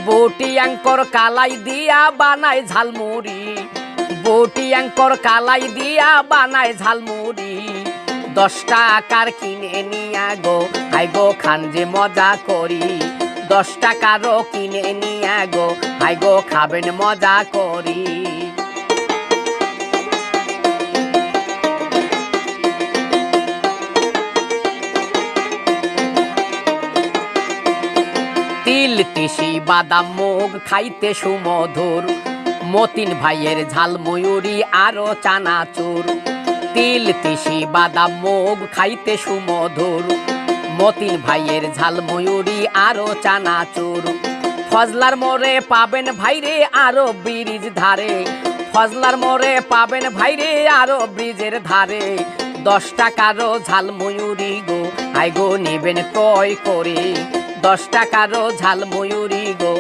বটি অ্যাঙ্কর কালাই দিয়া বানায় ঝালমুড়ি, বটি অ্যাঙ্কর কালাই দিয়া বানায় ঝালমুড়ি। 10 টাকার কিনে নিয়া গো হাই গো খান যে মজা করি, 10 টাকারও কিনে নিয়া গো হাই গো খাবেন মজা করি। তিল তিসি বাদাম মুগ খাইতে সুমধুর, মতিন ভাইয়ের ঝালমুড়ি আরো চানাচুর। তিল তিসি বাদাম মুগ খাইতে সুমধুর, মতিন ভাইয়ের ঝালমুড়ি আরো চানাচুর। ফজলার মোড়ে পাবেন ভাইরে আরো ব্রিজ ধারে, ফজলার মোড়ে পাবেন ভাইরে আরো ব্রিজের ধারে। 10 টাকারও ঝালমুড়ি গো হাই গো নেবেন ক্রয় করে, 10 টাকারও ঝালমুড়ি গো